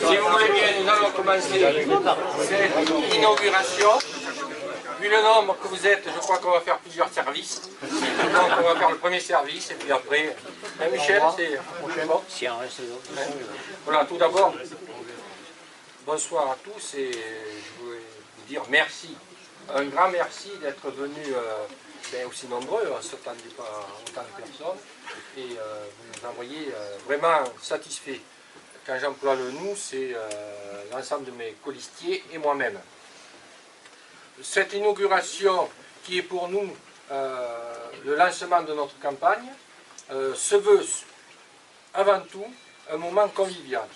Si vous voulez bien, nous allons commencer cette inauguration. Vu le nombre que vous êtes, je crois qu'on va faire plusieurs services. Donc on va faire le premier service et puis après... Michel, c'est... Bon. Voilà, tout d'abord, bonsoir à tous et je voulais vous dire merci. Un grand merci d'être venus aussi nombreux, on ne s'attendait pas à autant de personnes. Et vous nous envoyez vraiment satisfaits. Quand j'emploie le nous, c'est l'ensemble de mes colistiers et moi-même. Cette inauguration qui est pour nous le lancement de notre campagne se veut avant tout un moment convivial.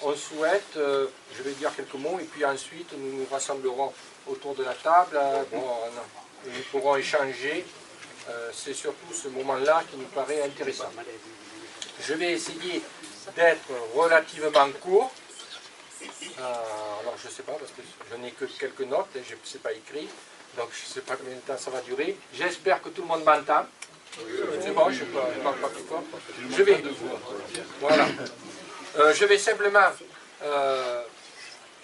On souhaite, je vais dire quelques mots et puis ensuite nous nous rassemblerons autour de la table, nous pourrons échanger. C'est surtout ce moment-là qui nous paraît intéressant. Je vais essayer d'être relativement court. Alors je ne sais pas parce que je n'ai que quelques notes et je ne sais pas écrit, donc je ne sais pas combien de temps ça va durer. J'espère que tout le monde m'entend. C'est bon, je ne parle pas plus fort. Voilà. Je vais simplement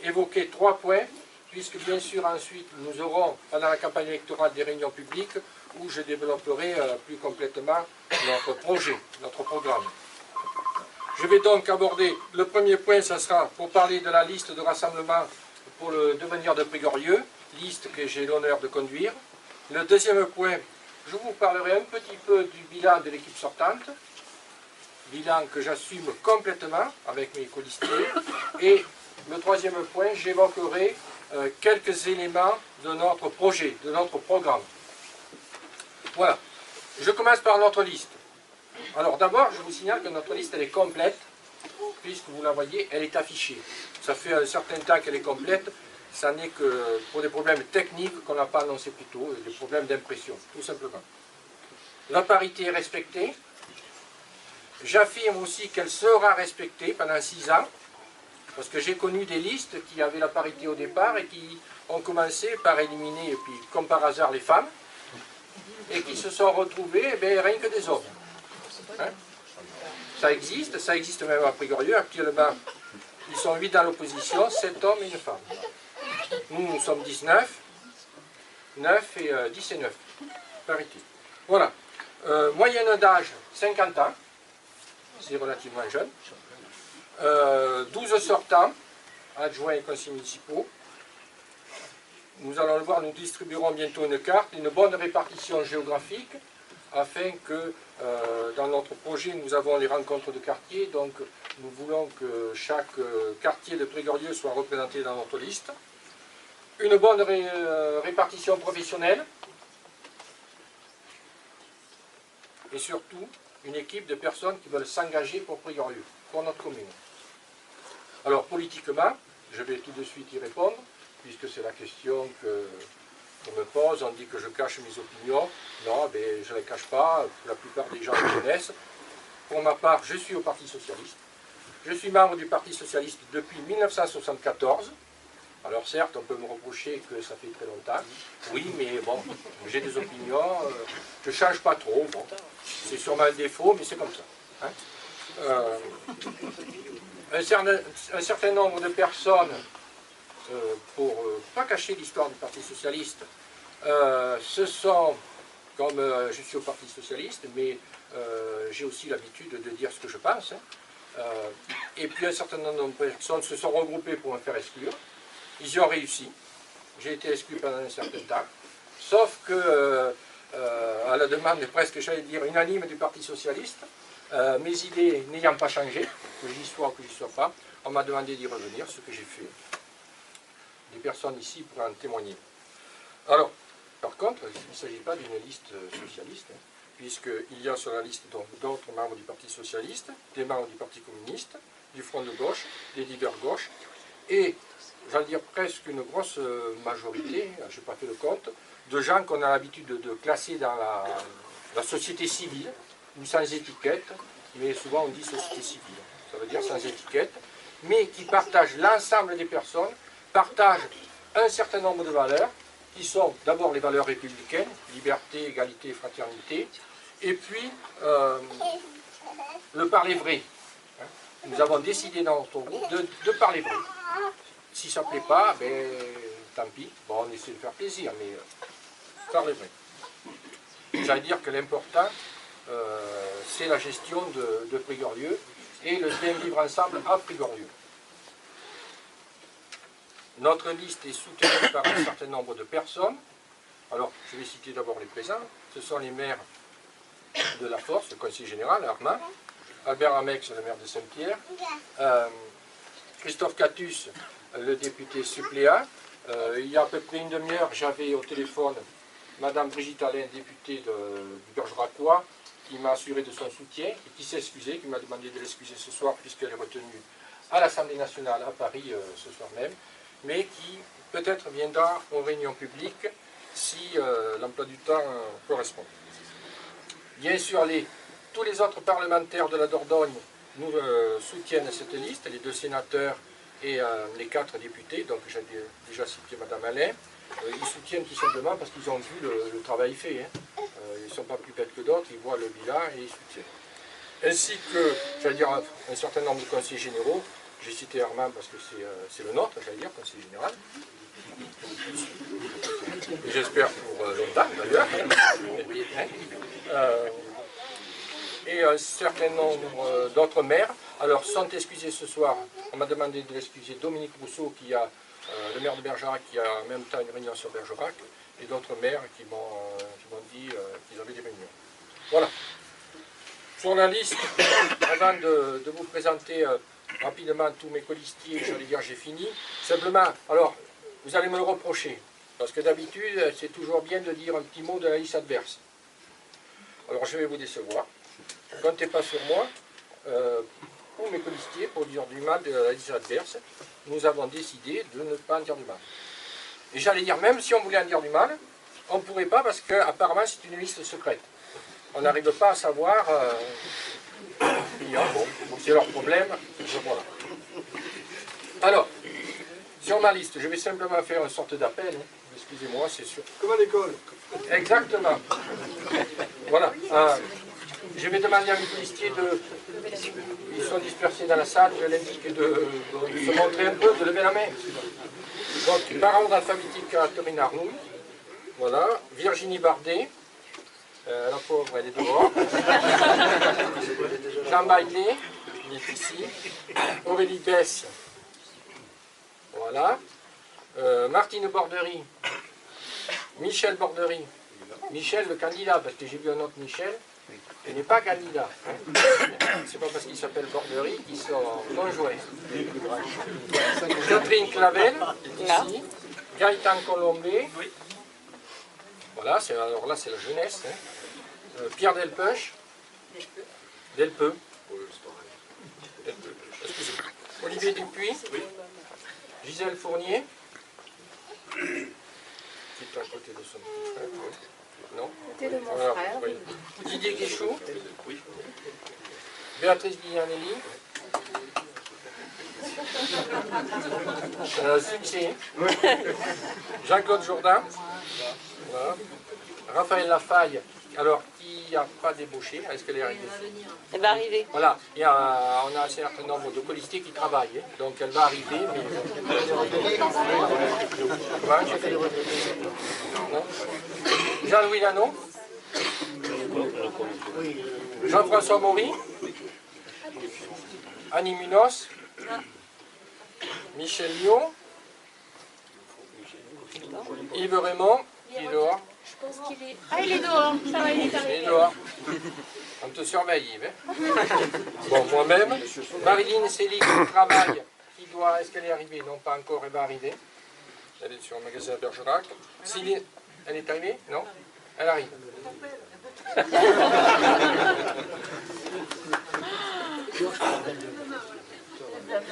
évoquer 3 points, puisque bien sûr ensuite nous aurons pendant la campagne électorale des réunions publiques où je développerai plus complètement notre projet, notre programme. Je vais donc aborder, le premier point, ça sera pour parler de la liste de rassemblement pour le devenir de Prégorieux, liste que j'ai l'honneur de conduire. Le deuxième point, je vous parlerai un petit peu du bilan de l'équipe sortante, bilan que j'assume complètement avec mes colistiers. Et le troisième point, j'évoquerai quelques éléments de notre projet, de notre programme. Voilà. Je commence par notre liste. Alors d'abord, je vous signale que notre liste elle est complète, puisque vous la voyez, elle est affichée. Ça fait un certain temps qu'elle est complète, ça n'est que pour des problèmes techniques qu'on n'a pas annoncé plus tôt, des problèmes d'impression, tout simplement. La parité est respectée. J'affirme aussi qu'elle sera respectée pendant 6 ans, parce que j'ai connu des listes qui avaient la parité au départ et qui ont commencé par éliminer, et puis comme par hasard, les femmes, et qui se sont retrouvées rien que des hommes. Hein? Ça existe même à Prégorieux. Actuellement, ils sont 8 dans l'opposition, 7 hommes et 1 femme. Nous sommes 19, 9 et 10 et 9. Parité. Voilà. Moyenne d'âge, 50 ans. C'est relativement jeune. 12 sortants, adjoints et conseillers municipaux. Nous allons le voir, nous distribuerons bientôt une carte, une bonne répartition géographique, afin que dans notre projet, nous avons les rencontres de quartier, donc nous voulons que chaque quartier de Prégorieux soit représenté dans notre liste. Une bonne répartition professionnelle, et surtout une équipe de personnes qui veulent s'engager pour Prégorieux, pour notre commune. Alors politiquement, je vais tout de suite y répondre, puisque c'est la question qu'on me pose, on dit que je cache mes opinions. Non, je ne les cache pas, la plupart des gens me connaissent. Pour ma part, je suis au Parti Socialiste. Je suis membre du Parti Socialiste depuis 1974. Alors certes, on peut me reprocher que ça fait très longtemps. Oui, mais bon, j'ai des opinions, je ne change pas trop. Bon, c'est sûrement un défaut, mais c'est comme ça. Hein. Un certain nombre de personnes, pour ne pas cacher l'histoire du Parti Socialiste, ce sont, comme je suis au Parti Socialiste, mais j'ai aussi l'habitude de dire ce que je pense, hein, et puis un certain nombre de personnes se sont regroupées pour me faire exclure. Ils y ont réussi. J'ai été exclu pendant un certain temps. Sauf que, à la demande presque, j'allais dire, unanime du Parti Socialiste, mes idées n'ayant pas changé, que j'y sois ou que j'y sois pas, on m'a demandé d'y revenir, ce que j'ai fait. Des personnes ici pourraient en témoigner. Alors, par contre, il ne s'agit pas d'une liste socialiste. puisqu'il y a sur la liste d'autres membres du Parti Socialiste, des membres du Parti Communiste, du Front de Gauche, des leaders gauche, et, j'allais dire presque une grosse majorité, je n'ai pas fait le compte, de gens qu'on a l'habitude de classer dans la société civile, ou sans étiquette, mais souvent on dit société civile, ça veut dire sans étiquette, mais qui partagent, l'ensemble des personnes, partagent un certain nombre de valeurs, qui sont d'abord les valeurs républicaines, liberté, égalité, fraternité, et puis le parler vrai. Nous avons décidé dans notre groupe de parler vrai. Si ça ne plaît pas, ben, tant pis, bon, on essaie de faire plaisir, mais parler vrai. J'allais dire que l'important, c'est la gestion de Prigorieux et le bien vivre ensemble à Prigorieux. Notre liste est soutenue par un certain nombre de personnes. Alors, je vais citer d'abord les présents. Ce sont les maires de la Force, le conseiller général, Armand, Albert Amex, le maire de Saint-Pierre, Christophe Catus, le député suppléant. Il y a à peu près une demi-heure, j'avais au téléphone Madame Brigitte Alain, députée du Bergeracois, qui m'a assuré de son soutien et qui s'est excusée, qui m'a demandé de l'excuser ce soir puisqu'elle est retenue à l'Assemblée nationale à Paris ce soir même, mais qui peut-être viendra aux réunions publiques si l'emploi du temps correspond. Bien sûr, tous les autres parlementaires de la Dordogne nous soutiennent cette liste, les 2 sénateurs et les 4 députés, donc j'ai déjà cité Madame Alain. Ils soutiennent tout simplement parce qu'ils ont vu le travail fait. Hein. Ils ne sont pas plus bêtes que d'autres, ils voient le bilan et ils soutiennent. Ainsi que, j'allais dire, un certain nombre de conseillers généraux. J'ai cité Armand parce que c'est le nôtre, j'allais dire, conseiller général. J'espère pour longtemps d'ailleurs. Et un certain nombre d'autres maires. Alors, sont excusés ce soir. On m'a demandé de l'excuser Dominique Rousseau, qui a le maire de Bergerac, qui a en même temps une réunion sur Bergerac, et d'autres maires qui m'ont dit qu'ils avaient des réunions. Voilà. Sur la liste, avant de vous présenter rapidement tous mes colistiers, j'allais dire j'ai fini. Simplement, alors, vous allez me le reprocher, parce que d'habitude, c'est toujours bien de dire un petit mot de la liste adverse. Alors, je vais vous décevoir. Comptez pas sur moi. Pour mes colistiers, pour dire du mal de la liste adverse, nous avons décidé de ne pas en dire du mal. Et j'allais dire, même si on voulait en dire du mal, on ne pourrait pas parce qu'apparemment c'est une liste secrète. On n'arrive pas à savoir... bon, c'est leur problème, voilà. Alors, sur ma liste, je vais simplement faire une sorte d'appel. Hein. Excusez-moi, c'est sûr. Comme à l'école. Exactement. Voilà. Je vais demander à mes colistiers ils sont dispersés dans la salle, je leur indique de se montrer un peu, de lever la main. Donc, par ordre alphabétique, Catherine Arnoux. Voilà. Virginie Bardet. La pauvre, elle est dehors. Jean Baillet, il est ici. Aurélie Besse. Voilà. Martine Bordery. Michel Bordery. Michel, le candidat, parce que j'ai vu un autre Michel. Il n'est pas candidat. C'est pas parce qu'il s'appelle Bordery qu'ils sont conjoints. Catherine Clavel, ici. Gaëtan Colombé. Voilà, alors là c'est la jeunesse. Hein. Pierre Delpeuch. Delpeux. Excusez-moi. Olivier Dupuis. Gisèle Fournier. Qui est à côté de son petit frère. Oui. Non. C'était de mon frère. Oui. Didier Guichou. Béatrice Guignanelli. Succès. Jean-Claude Jourdain. Voilà. Raphaël Lafaille, alors qui n'a pas débauché, est-ce qu'elle est arrivée? Elle va arriver. Voilà, on a un certain nombre de colistiers qui travaillent, hein. Donc elle va arriver, mais... Jean-Louis Lano. Jean-François Maury. Annie Munoz. Michel Lyon. Yves Raymond, qui est dehors. Je pense qu'il est... Ah, il est dehors. Ça va, il est Il arrivé. est dehors. On te surveille, Yves. Hein. Bon, moi-même. Marilyn Céline qui travaille, qui doit... Est-ce qu'elle est arrivée? Non, pas encore, elle va arriver. Elle est sur le magasin Bergerac. Céline, elle est arrivée? Non? Elle arrive.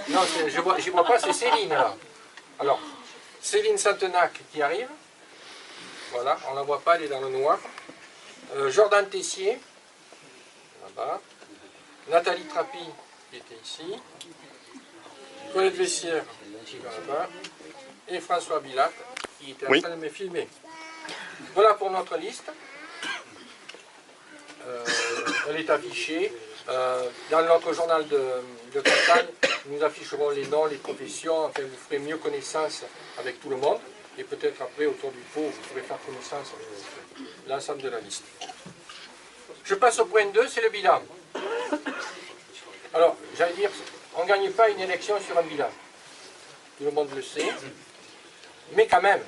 Non, je vois pas, c'est Céline là. Alors, Céline Santenac qui arrive. Voilà, on ne la voit pas, elle est dans le noir. Jordan Tessier, là-bas. Nathalie Trapi, qui était ici. Colette Vessière, qui est là-bas. Et François Bilat, qui était en train de me filmer. Voilà pour notre liste. Elle est affichée. Dans notre journal de campagne, nous afficherons les noms, les professions, enfin vous ferez mieux connaissance avec tout le monde. Et peut-être après, autour du pot, vous pourrez faire connaissance avec l'ensemble de la liste. Je passe au point 2, c'est le bilan. Alors, j'allais dire, on ne gagne pas une élection sur un bilan. Tout le monde le sait. Mais quand même,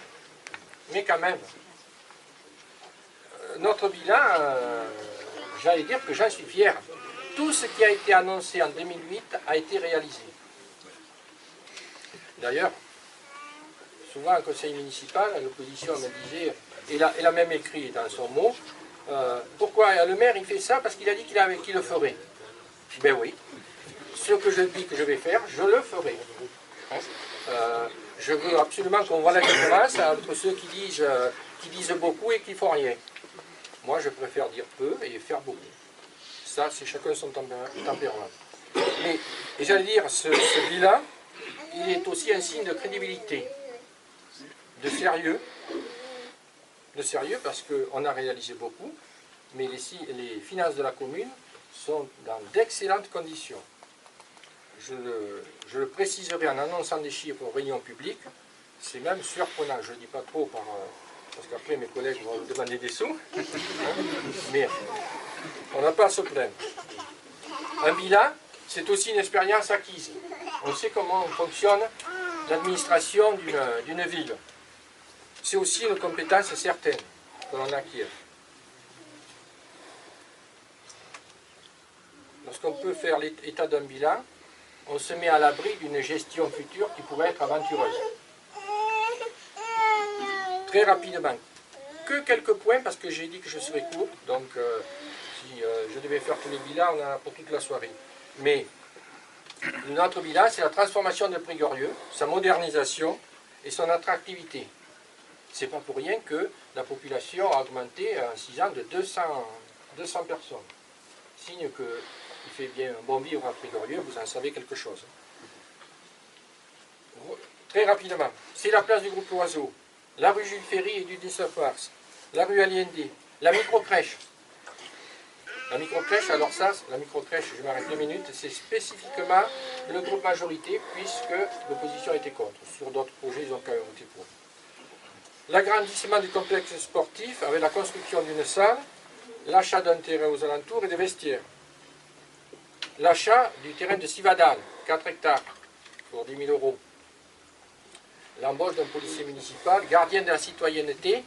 notre bilan, j'allais dire que j'en suis fier. Tout ce qui a été annoncé en 2008 a été réalisé. D'ailleurs, souvent, au conseil municipal, l'opposition me disait, elle a même écrit dans son mot, pourquoi le maire il fait ça? Parce qu'il a dit qu'il le ferait. Ben oui, ce que je dis que je vais faire, je le ferai. Je veux absolument qu'on voit la différence entre ceux qui disent beaucoup et qui ne font rien. Moi, je préfère dire peu et faire beaucoup. Ça, c'est chacun son tempérament. Et j'allais dire, ce bilan, il est aussi un signe de crédibilité. De sérieux parce qu'on a réalisé beaucoup, mais les finances de la commune sont dans d'excellentes conditions. Je le préciserai en annonçant des chiffres aux réunions publiques, c'est même surprenant, je ne le dis pas trop parce qu'après mes collègues vont me demander des sous, mais on n'a pas à se plaindre. Un bilan, c'est aussi une expérience acquise. On sait comment fonctionne l'administration d'une ville. C'est aussi une compétence certaine que l'on acquiert. Lorsqu'on peut faire l'état d'un bilan, on se met à l'abri d'une gestion future qui pourrait être aventureuse. Très rapidement. Que quelques points, parce que j'ai dit que je serais court, donc si je devais faire tous les bilans, on en a pour toute la soirée. Mais notre bilan, c'est la transformation de Prigourieux, sa modernisation et son attractivité. C'est pas pour rien que la population a augmenté en 6 ans de 200 personnes. Signe qu'il fait bien bon vivre à Prigourieux, vous en savez quelque chose. Très rapidement, c'est la place du groupe Loiseau, la rue Jules Ferry et du 19 mars, la rue Allende, la microcrèche. La microcrèche, alors ça, la microcrèche, je m'arrête 2 minutes, c'est spécifiquement le groupe majorité, puisque l'opposition était contre. Sur d'autres projets, ils ont quand même voté pour. L'agrandissement du complexe sportif avec la construction d'une salle, l'achat d'un terrain aux alentours et des vestiaires. L'achat du terrain de Sivadal, 4 hectares, pour 10 000 €. L'embauche d'un policier municipal, gardien de la citoyenneté,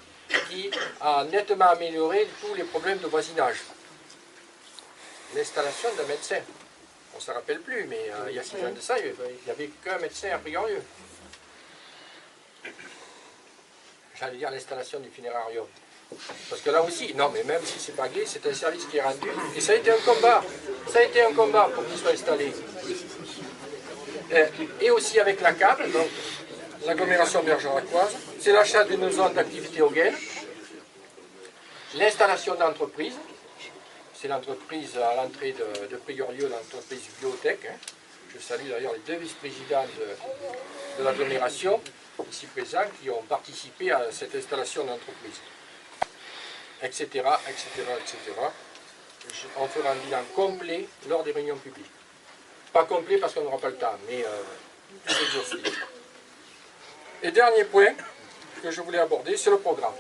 qui a nettement amélioré tous les problèmes de voisinage. L'installation d'un médecin. On ne se rappelle plus, mais il y a 6 ans de ça, il n'y avait qu'un médecin à Prigourieux. J'allais dire l'installation du funérarium. Parce que là aussi, non mais même si c'est pas gay, c'est un service qui est rendu. Et ça a été un combat. Ça a été un combat pour qu'il soit installé. Et aussi avec la CAB, donc l'agglomération bergeracoise, c'est l'achat d'une zone d'activité au Gaine, l'installation d'entreprises, c'est l'entreprise à l'entrée de Prigourieux, l'entreprise Biotech. Je salue d'ailleurs les 2 vice-présidents de l'agglomération, ici présents, qui ont participé à cette installation d'entreprise. Etc., etc., etc. On fera un bilan complet lors des réunions publiques. Pas complet parce qu'on n'aura pas le temps, mais tout exhaustif. Et dernier point que je voulais aborder, c'est le programme.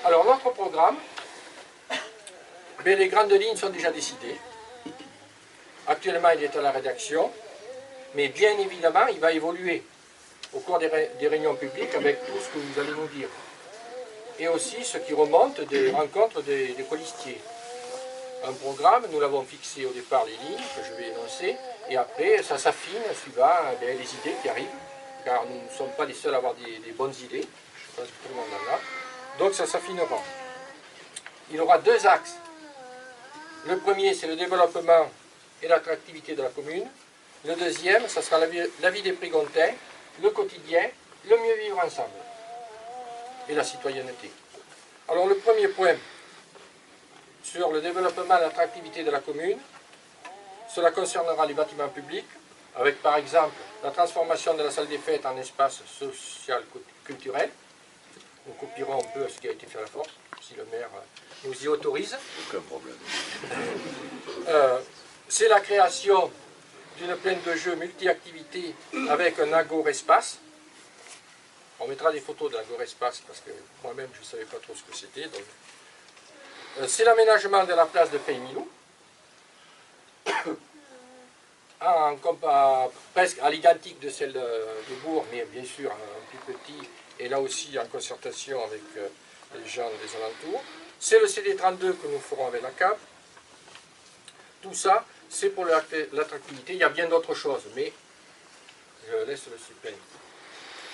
Alors notre programme, les grandes lignes sont déjà décidées. Actuellement, il est à la rédaction, mais bien évidemment, il va évoluer au cours des réunions publiques avec tout ce que vous allez nous dire. Et aussi ce qui remonte des rencontres des colistiers. Un programme, nous l'avons fixé au départ, les lignes que je vais énoncer, et après, ça s'affine suivant les idées qui arrivent, car nous ne sommes pas les seuls à avoir des bonnes idées, je pense que tout le monde en a, donc ça s'affinera. il aura deux axes. Le premier, c'est le développement et l'attractivité de la commune. Le deuxième, ça sera la vie des Prigontins, le quotidien, le mieux vivre ensemble et la citoyenneté. Alors le premier point sur le développement et l'attractivité de la commune, cela concernera les bâtiments publics, avec par exemple la transformation de la salle des fêtes en espace social-culturel. Nous copierons un peu ce qui a été fait à la force, si le maire nous y autorise. Aucun problème. C'est la création d'une plaine de jeux multi-activités avec un agor-espace. On mettra des photos de l'agor-espace parce que moi-même je ne savais pas trop ce que c'était. C'est l'aménagement de la place de Pays-Milou, presque à l'identique de celle de Bourg, mais bien sûr un plus petit, et là aussi en concertation avec les gens des alentours. C'est le CD32 que nous ferons avec la CAP. Tout ça, c'est pour l'attractivité. Il y a bien d'autres choses, mais je laisse le suspense.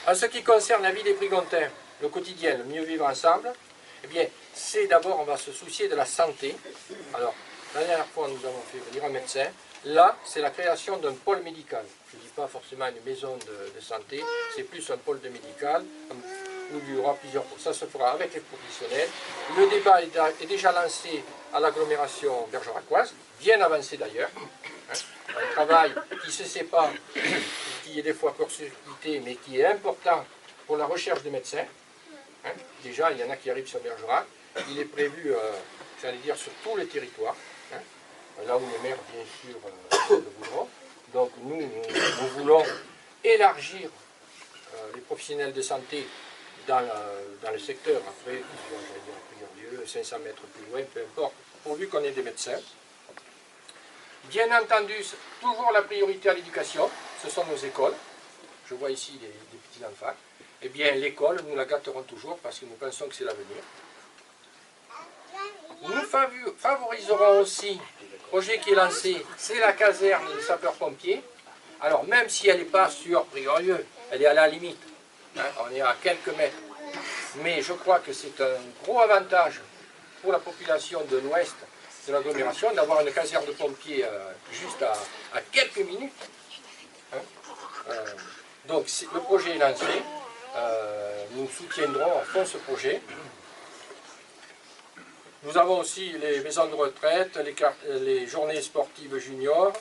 En ce qui concerne la vie des Prigontins, le quotidien, le mieux vivre ensemble, eh bien, c'est d'abord, on va se soucier de la santé. Alors, la dernière fois, nous avons fait venir un médecin. Là, c'est la création d'un pôle médical. Je ne dis pas forcément une maison de santé, c'est plus un pôle de médical. Où il y aura plusieurs. Ça se fera avec les professionnels. Le débat est déjà lancé à l'agglomération bergeracoise, bien avancé d'ailleurs. Un travail qui ne se sait pas, qui est des fois court-circuité, mais qui est important pour la recherche de médecins. Déjà, il y en a qui arrivent sur Bergerac. Il est prévu, j'allais dire, sur tout le territoire. Là où les maires, bien sûr, le voudront. Donc nous voulons élargir les professionnels de santé dans le secteur, après, qu'ils soient, j'allais dire, à plusieurs lieux, 500 mètres plus loin, peu importe, pourvu qu'on ait des médecins. Bien entendu, toujours la priorité à l'éducation, ce sont nos écoles. Je vois ici des petits enfants. Eh bien, l'école, nous la gâterons toujours parce que nous pensons que c'est l'avenir. Nous favoriserons aussi, le projet qui est lancé, c'est la caserne des sapeurs-pompiers. Alors, même si elle n'est pas sur Priorieux, elle est à la limite. On est à quelques mètres. Mais je crois que c'est un gros avantage pour la population de l'ouest de l'agglomération d'avoir une caserne de pompiers juste à quelques minutes. Donc le projet est lancé. Nous soutiendrons à fond ce projet. Nous avons aussi les maisons de retraite, les journées sportives juniors,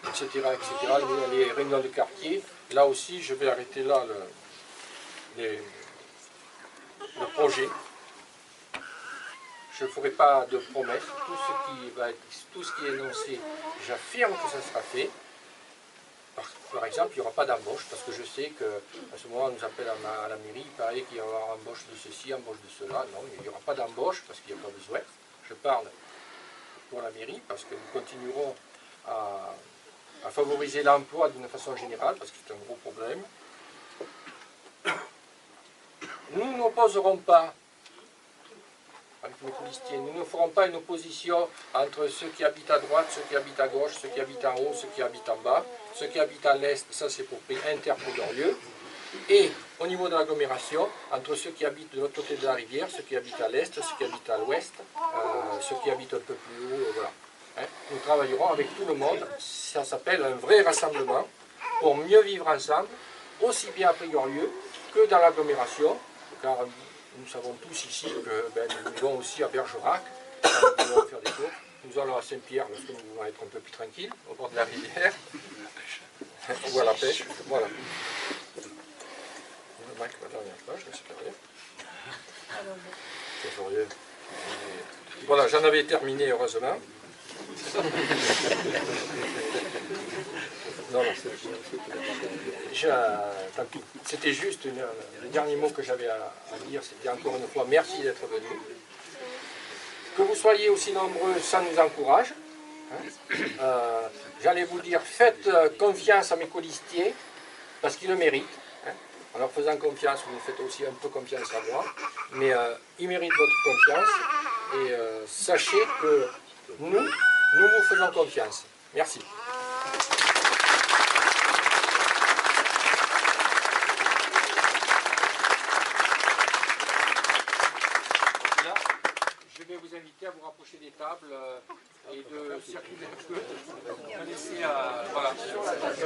etc., etc., les réunions de quartier. Là aussi, je vais arrêter là le projet. Je ne ferai pas de promesses. Tout ce qui est énoncé, j'affirme que ça sera fait. Par exemple, il n'y aura pas d'embauche, parce que je sais qu'à ce moment, on nous appelle à la mairie, il paraît qu'il y aura embauche de ceci, embauche de cela. Non, il n'y aura pas d'embauche, parce qu'il n'y a pas besoin. Je parle pour la mairie, parce que nous continuerons à favoriser l'emploi d'une façon générale, parce que c'est un gros problème. Nous n'opposerons pas, avec nos policiers, nous ne ferons pas une opposition entre ceux qui habitent à droite, ceux qui habitent à gauche, ceux qui habitent en haut, ceux qui habitent en bas, ceux qui habitent à l'est, ça c'est pour Inter-Priorieux, et au niveau de l'agglomération, entre ceux qui habitent de l'autre côté de la rivière, ceux qui habitent à l'est, ceux qui habitent à l'ouest, ceux qui habitent un peu plus haut, voilà. Nous travaillerons avec tout le monde, ça s'appelle un vrai rassemblement, pour mieux vivre ensemble, aussi bien à Priorieux que dans l'agglomération, car nous savons tous ici que nous vivons aussi à Bergerac, nous voulons faire des tours. Nous allons à Saint-Pierre lorsque nous voulons être un peu plus tranquilles, au bord de la rivière, ou à la pêche, voilà. La dernière page, c'est derrière. C'est furieux. Voilà, j'en avais terminé heureusement. Non, tant pis. C'était juste le dernier mot que j'avais à dire, c'était encore une fois merci d'être venu. Que vous soyez aussi nombreux, ça nous encourage. J'allais vous dire, faites confiance à mes colistiers, parce qu'ils le méritent. En leur faisant confiance, vous faites aussi un peu confiance à moi, mais ils méritent votre confiance. Et sachez que nous vous faisons confiance. Merci. vous rapprocher des tables et de circuler un peu. De laisser voilà. Sur la table.